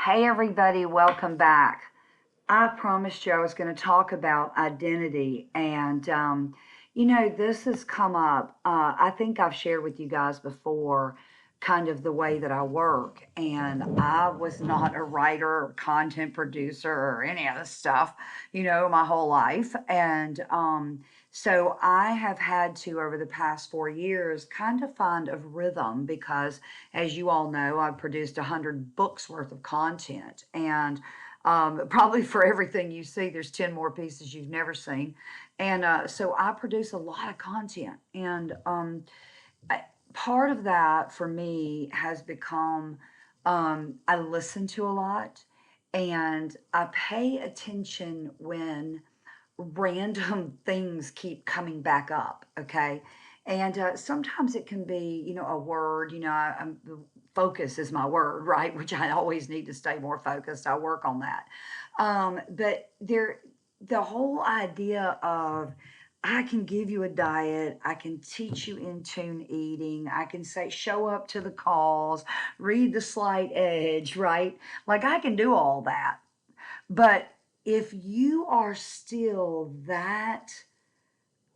Hey everybody, welcome back. I promised you I was going to talk about identity, and this has come up. I think I've shared with you guys before kind of the way that I work, and I was not a writer or content producer or any of this stuff, my whole life. And so I have had to, over the past 4 years, kind of find a rhythm because, as you all know, I've produced 100 books worth of content. And probably for everything you see, there's 10 more pieces you've never seen. And so I produce a lot of content. And part of that for me has become I listen to a lot and I pay attention when random things keep coming back up. Okay. And sometimes it can be, a word, focus is my word, right? Which I always need to stay more focused. I work on that. But the whole idea of I can give you a diet, I can teach you in tune eating, I can say show up to the calls, read the slight edge, right? Like I can do all that. But if you are still that,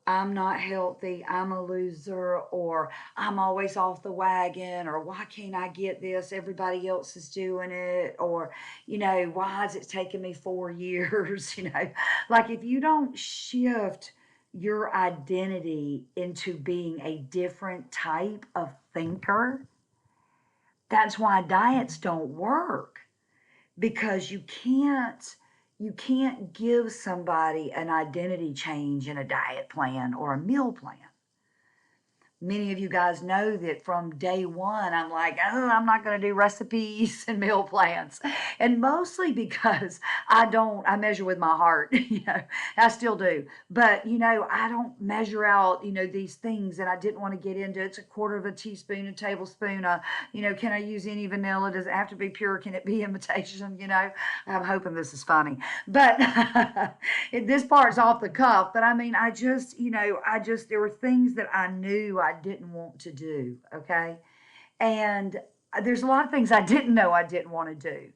I'm not healthy, I'm a loser, or I'm always off the wagon, or why can't I get this? Everybody else is doing it, or, why is it taking me 4 years? Like if you don't shift your identity into being a different type of thinker, that's why diets don't work because you can't give somebody an identity change in a diet plan or a meal plan. Many of you guys know that from day one, I'm like, oh, I'm not going to do recipes and meal plans. And mostly because I measure with my heart, I still do. But, I don't measure out, these things that I didn't want to get into. It's a quarter of a teaspoon, a tablespoon, can I use any vanilla? Does it have to be pure? Can it be imitation? I'm hoping this is funny. But this part's off the cuff. But I mean, there were things that I knew I didn't want to do. Okay. And there's a lot of things I didn't know I didn't want to do.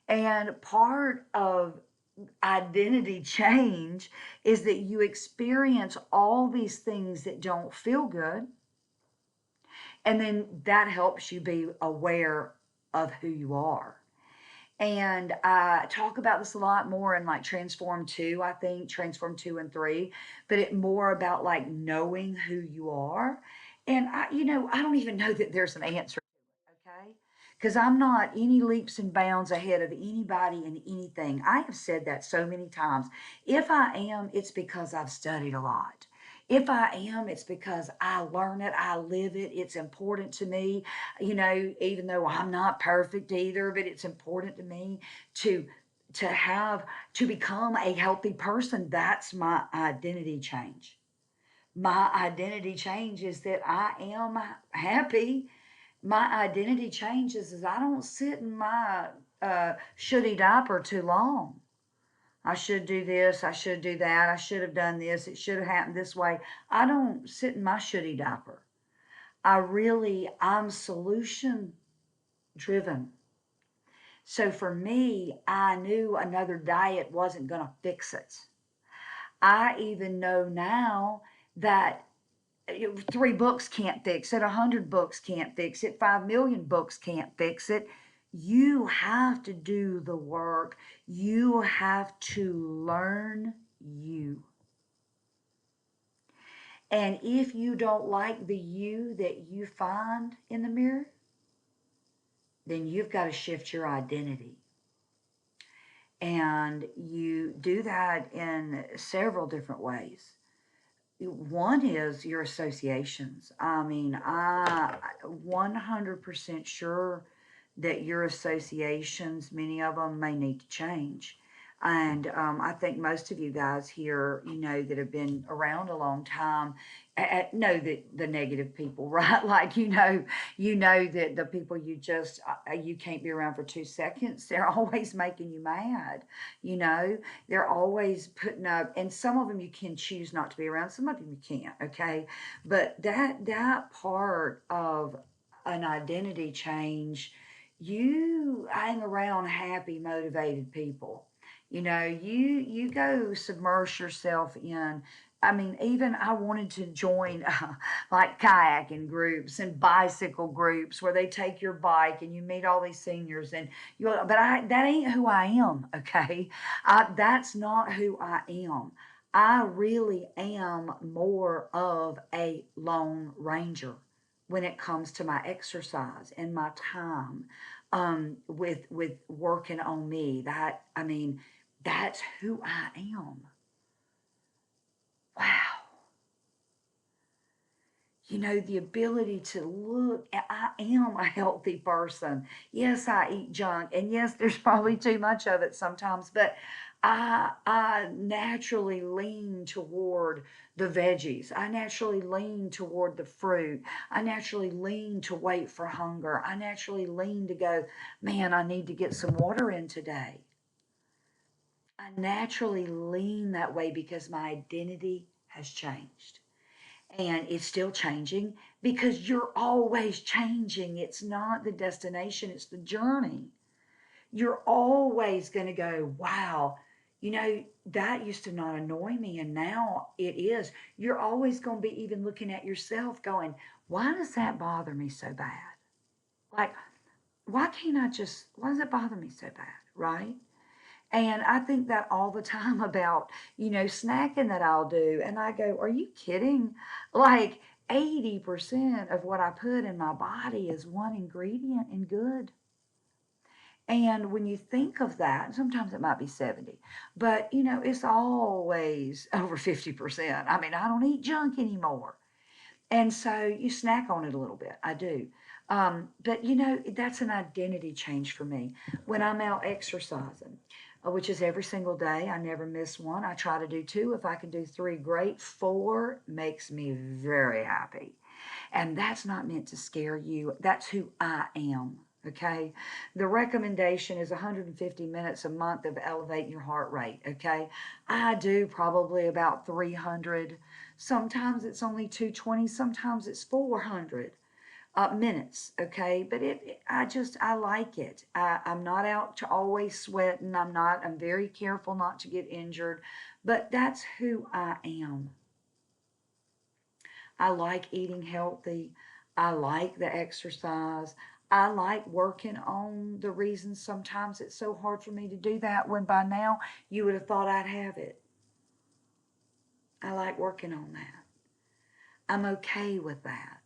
And part of identity change is that you experience all these things that don't feel good. And then that helps you be aware of who you are. And I talk about this a lot more in like Transform 2, I think, Transform 2 and 3, but it more about like knowing who you are. And I don't even know that there's an answer to it, okay? Because I'm not any leaps and bounds ahead of anybody in anything. I have said that so many times. If I am, it's because I've studied a lot. If I am, it's because I learn it, I live it, it's important to me, even though I'm not perfect either, but it's important to me to to become a healthy person. That's my identity change. My identity change is that I am happy. My identity changes is I don't sit in my shitty diaper too long. I should do this, I should do that, I should have done this, it should have happened this way. I don't sit in my shitty diaper. I'm solution driven. So for me, I knew another diet wasn't going to fix it. I even know now that 3 books can't fix it, 100 books can't fix it, 5 million books can't fix it. You have to do the work. You have to learn you. And if you don't like the you that you find in the mirror, then you've got to shift your identity. And you do that in several different ways. One is your associations. I mean, I 100% sure that your associations, many of them may need to change. And I think most of you guys here, that have been around a long time, know that the negative people, right? Like, you know that the people you can't be around for 2 seconds, they're always making you mad. You know, they're always putting up, and some of them you can choose not to be around, some of them you can't, okay? But that part of an identity change, you hang around happy, motivated people. You go submerge yourself in. I mean, even I wanted to join like kayaking groups and bicycle groups where they take your bike and you meet all these seniors and but that ain't who I am, okay? That's not who I am. I really am more of a lone ranger when it comes to my exercise and my time with working on me. That I mean, that's who I am. Wow. The ability to look, I am a healthy person. Yes, I eat junk, and yes, there's probably too much of it sometimes, but I naturally lean toward the veggies. I naturally lean toward the fruit. I naturally lean to wait for hunger. I naturally lean to go, man, I need to get some water in today. I naturally lean that way because my identity has changed. And it's still changing because you're always changing. It's not the destination, it's the journey. You're always going to go, wow, that used to not annoy me, and now it is. You're always going to be even looking at yourself going, why does that bother me so bad? Like, why does it bother me so bad? Right? And I think that all the time about, snacking that I'll do. And I go, are you kidding? Like 80% of what I put in my body is one ingredient and good. And when you think of that, sometimes it might be 70, but it's always over 50%. I mean, I don't eat junk anymore. And so you snack on it a little bit. I do. But that's an identity change for me when I'm out exercising, which is every single day. I never miss one. I try to do two. If I can do three, great. Four makes me very happy. And that's not meant to scare you. That's who I am. Okay. The recommendation is 150 minutes a month of elevating your heart rate. Okay. I do probably about 300. Sometimes it's only 220. Sometimes it's 400 minutes. Okay. But I like it. I'm not out to always sweating. I'm very careful not to get injured. But that's who I am. I like eating healthy. I like the exercise. I like working on the reasons sometimes it's so hard for me to do that when by now you would have thought I'd have it. I like working on that. I'm okay with that.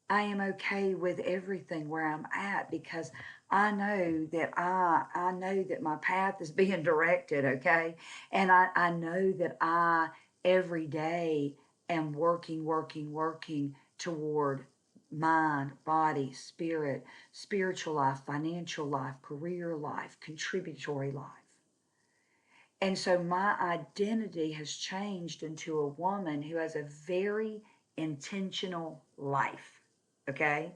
I am okay with everything where I'm at because I know that my path is being directed, okay? And I know that I every day am working toward mind, body, spirit, spiritual life, financial life, career life, contributory life. And so my identity has changed into a woman who has a very intentional life. Okay.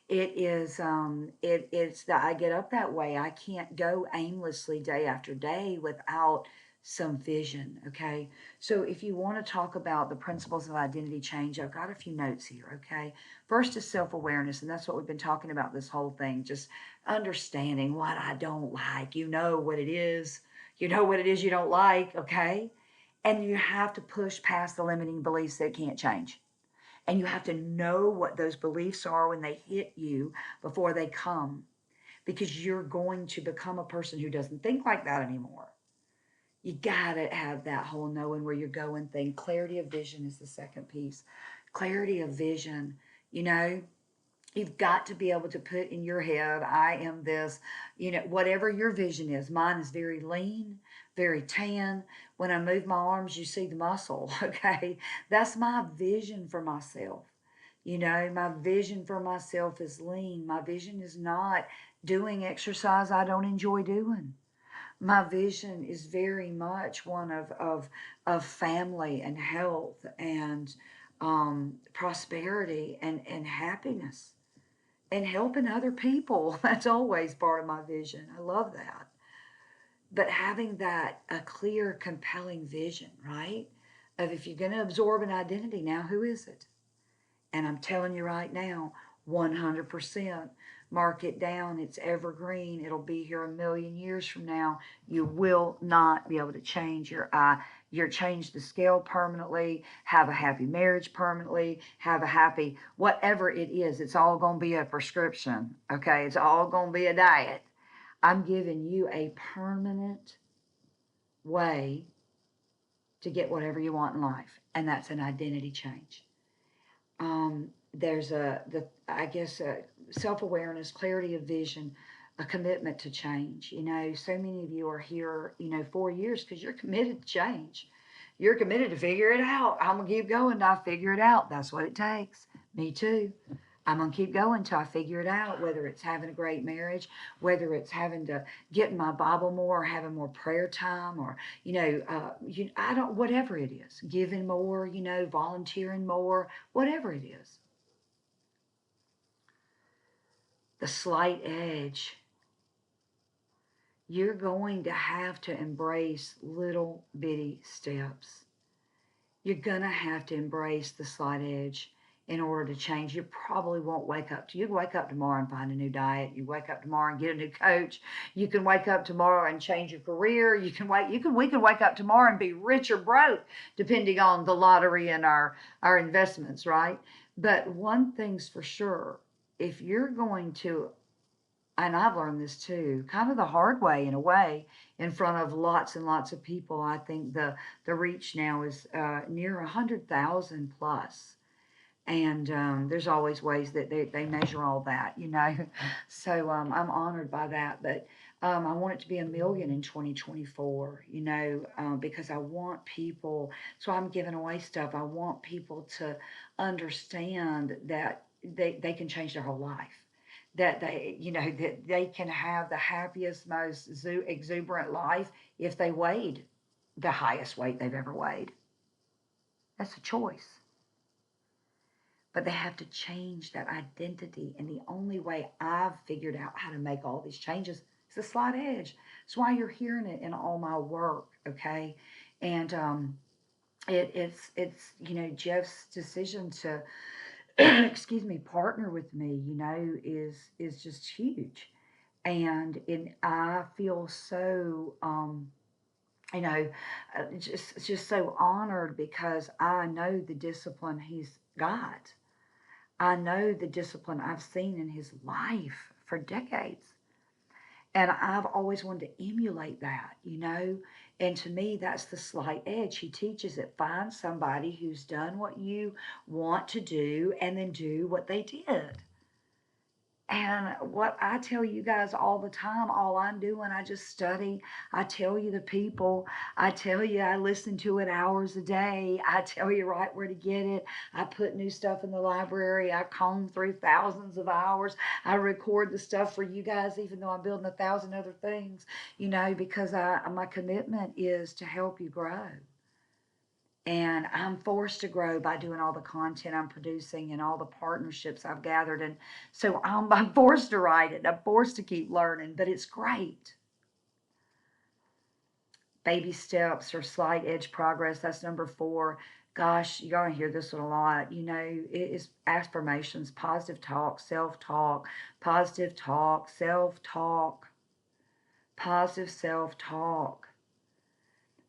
It's that I get up that way. I can't go aimlessly day after day without some vision. Okay. So if you want to talk about the principles of identity change, I've got a few notes here. Okay. First is self-awareness. And that's what we've been talking about this whole thing. Just understanding what I don't like. You know what it is. You know what it is you don't like. Okay. And you have to push past the limiting beliefs that can't change. And you have to know what those beliefs are when they hit you before they come, because you're going to become a person who doesn't think like that anymore. You got to have that whole knowing where you're going thing. Clarity of vision is the second piece. Clarity of vision, you know, you've got to be able to put in your head, I am this, whatever your vision is. Mine is very lean, very tan. When I move my arms, you see the muscle, okay? That's my vision for myself. My vision for myself is lean. My vision is not doing exercise I don't enjoy doing. My vision is very much one of family and health and prosperity and happiness and helping other people. That's always part of my vision. I love that. But having that, a clear, compelling vision, right? Of if you're going to absorb an identity, now who is it? And I'm telling you right now, 100%. Mark it down. It's evergreen. It'll be here a million years from now. You will not be able to change change the scale permanently, have a happy marriage permanently, have a happy whatever it is. It's all going to be a prescription. Okay. It's all going to be a diet. I'm giving you a permanent way to get whatever you want in life, and that's an identity change. There's self awareness, clarity of vision, a commitment to change. So many of you are here, 4 years because you're committed to change. You're committed to figure it out. I'm gonna keep going till I figure it out. That's what it takes. Me too. I'm going to keep going until I figure it out, whether it's having a great marriage, whether it's having to get in my Bible more, or having more prayer time, or, whatever it is, giving more, volunteering more, whatever it is. The slight edge. You're going to have to embrace little bitty steps. You're going to have to embrace the slight edge in order to change. You probably won't you can wake up tomorrow and find a new diet. You wake up tomorrow and get a new coach. You can wake up tomorrow and change your career. We can wake up tomorrow and be rich or broke, depending on the lottery and our investments, right? But one thing's for sure, if you're going to, and I've learned this too, kind of the hard way in a way, in front of lots and lots of people. I think the reach now is near 100,000 plus. And there's always ways that they measure all that, So I'm honored by that. But I want it to be 1 million in 2024, because I want people, so I'm giving away stuff. I want people to understand that they can change their whole life. That that they can have the happiest, most exuberant life if they weighed the highest weight they've ever weighed. That's a choice. But they have to change that identity. And the only way I've figured out how to make all these changes is the slight edge. That's why you're hearing it in all my work, okay? And it's Jeff's decision to excuse me, partner with me, is just huge. And I feel so just so honored because I know the discipline he's got. I know the discipline I've seen in his life for decades. And I've always wanted to emulate that, And to me, that's the slight edge. He teaches it. Find somebody who's done what you want to do and then do what they did. And what I tell you guys all the time, all I'm doing, I just study. I tell you the people. I tell you I listen to it hours a day. I tell you right where to get it. I put new stuff in the library. I comb through thousands of hours. I record the stuff for you guys, even though I'm building 1,000 other things, because my commitment is to help you grow. And I'm forced to grow by doing all the content I'm producing and all the partnerships I've gathered. And so I'm forced to write it. I'm forced to keep learning, but it's great. Baby steps or slight edge progress. That's number 4. Gosh, you're going to hear this one a lot. It is affirmations, positive talk, self-talk, positive talk, self-talk, positive self-talk.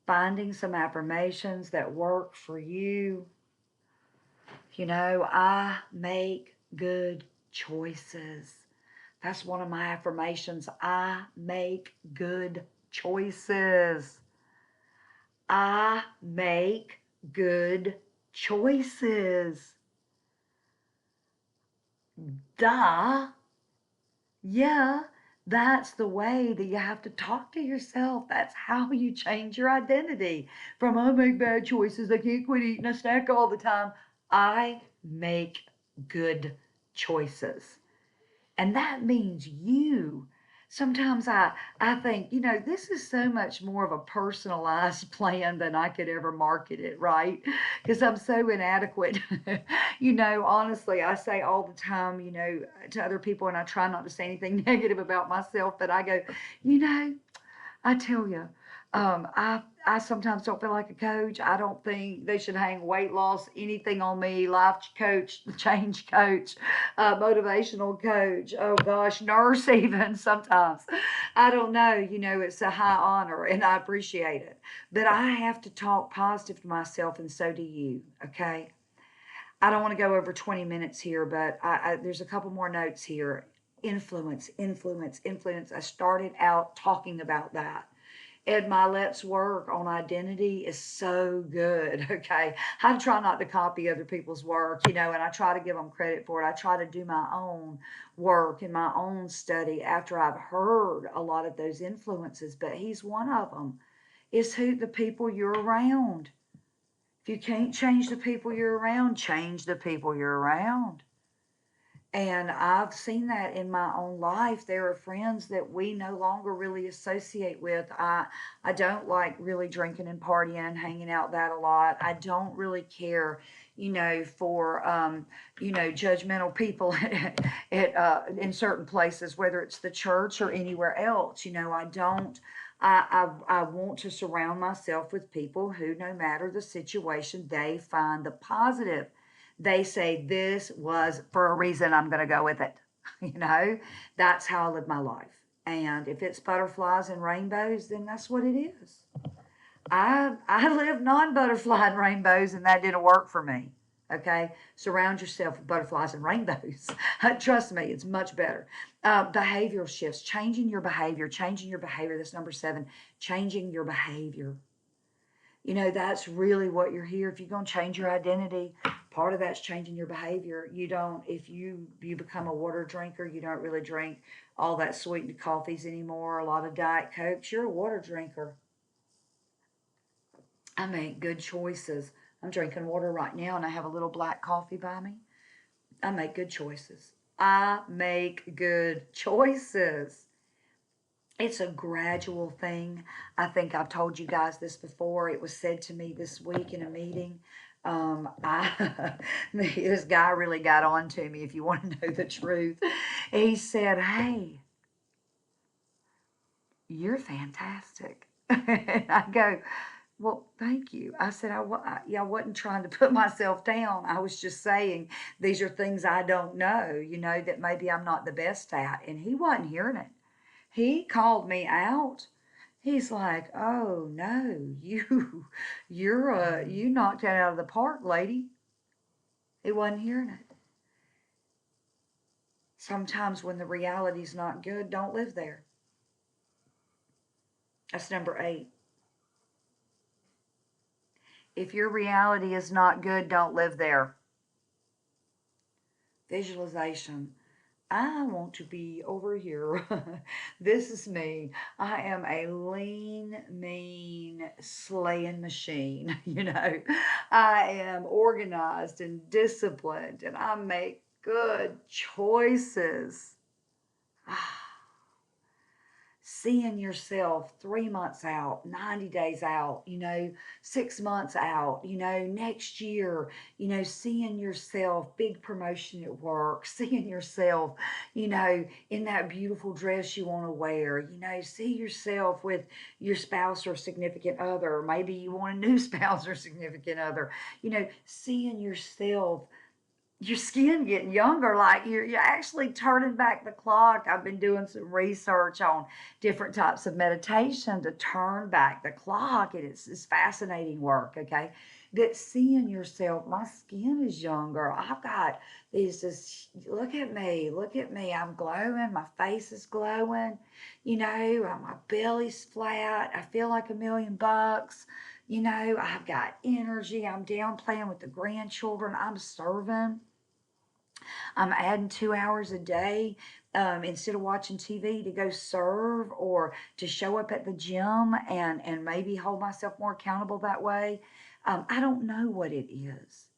Finding some affirmations that work for you. I make good choices. That's one of my affirmations. I make good choices. I make good choices. Duh. Yeah. That's the way that you have to talk to yourself. That's how you change your identity. From I make bad choices, I can't quit eating a snack all the time. I make good choices. And that means you. Sometimes I think, this is so much more of a personalized plan than I could ever market it, right? Because I'm so inadequate. Honestly, I say all the time, to other people, and I try not to say anything negative about myself, but I go, I tell you, I sometimes don't feel like a coach. I don't think they should hang weight loss, anything on me, life coach, change coach, motivational coach. Oh gosh, nurse even sometimes. I don't know. It's a high honor and I appreciate it. But I have to talk positive to myself and so do you. Okay. I don't want to go over 20 minutes here, but there's a couple more notes here. Influence, influence, influence. I started out talking about that. Ed Milet's work on identity is so good. Okay. I try not to copy other people's work, and I try to give them credit for it. I try to do my own work and my own study after I've heard a lot of those influences, but he's one of them. Is who the people you're around. If you can't change the people you're around, change the people you're around. And I've seen that in my own life. There are friends that we no longer really associate with. I don't like really drinking and partying and hanging out that a lot. I don't really care, for judgmental people in certain places, whether it's the church or anywhere else. I don't. I want to surround myself with people who, no matter the situation, they find the positive. They say this was for a reason, I'm going to go with it. you know that's how I live my life. And if it's butterflies and rainbows, then that's what it is. I live non-butterfly and rainbows, and that didn't work for me. Okay, surround yourself with butterflies and rainbows. Trust me, it's much better. Behavioral shifts, changing your behavior. That's number 7. Changing your behavior. That's really what you're here. If you're going to change your identity, part of that's changing your behavior. You don't, if you become a water drinker, you don't really drink all that sweetened coffees anymore, a lot of Diet Cokes, you're a water drinker. I make good choices. I'm drinking water right now and I have a little black coffee by me. I make good choices. I make good choices. It's a gradual thing. I think I've told you guys this before. It was said to me this week in a meeting. This guy really got on to me, if you want to know the truth. He said, "Hey, you're fantastic." And I go, "Well, thank you." I said, I wasn't trying to put myself down. I was just saying these are things I don't know, that maybe I'm not the best at. And he wasn't hearing it. He called me out. He's like, "Oh no, you knocked it out of the park, lady." He wasn't hearing it. Sometimes when the reality's not good, don't live there. That's number 8. If your reality is not good, don't live there. Visualization. I want to be over here. This is me. I am a lean, mean, slaying machine. I am organized and disciplined, and I make good choices. Seeing yourself 3 months out, 90 days out, 6 months out, next year, seeing yourself, big promotion at work, seeing yourself, in that beautiful dress you want to wear, see yourself with your spouse or significant other, or maybe you want a new spouse or significant other, seeing yourself, your skin getting younger, like you're actually turning back the clock. I've been doing some research on different types of meditation to turn back the clock, and it's fascinating work. Okay, that seeing yourself, my skin is younger. I've got these, just look at me, I'm glowing, my face is glowing, my belly's flat, I feel like $1,000,000. I've got energy, I'm down playing with the grandchildren, I'm serving. I'm adding 2 hours a day, instead of watching TV, to go serve or to show up at the gym and maybe hold myself more accountable that way. I don't know what it is.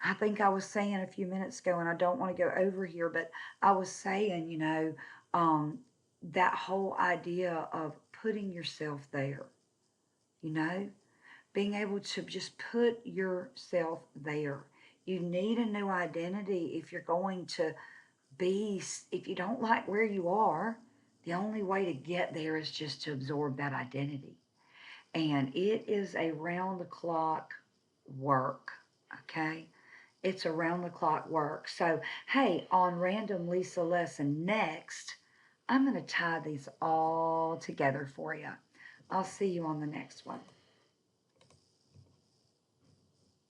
I think I was saying a few minutes ago, and I don't want to go over here, but I was saying, that whole idea of putting yourself there, you know, being able to just put yourself there. You need a new identity if you're going to if you don't like where you are, the only way to get there is just to absorb that identity. And it is a round the clock work, okay? It's around the clock work. So, hey, on Random Lisa Lesson next, I'm going to tie these all together for you. I'll see you on the next one.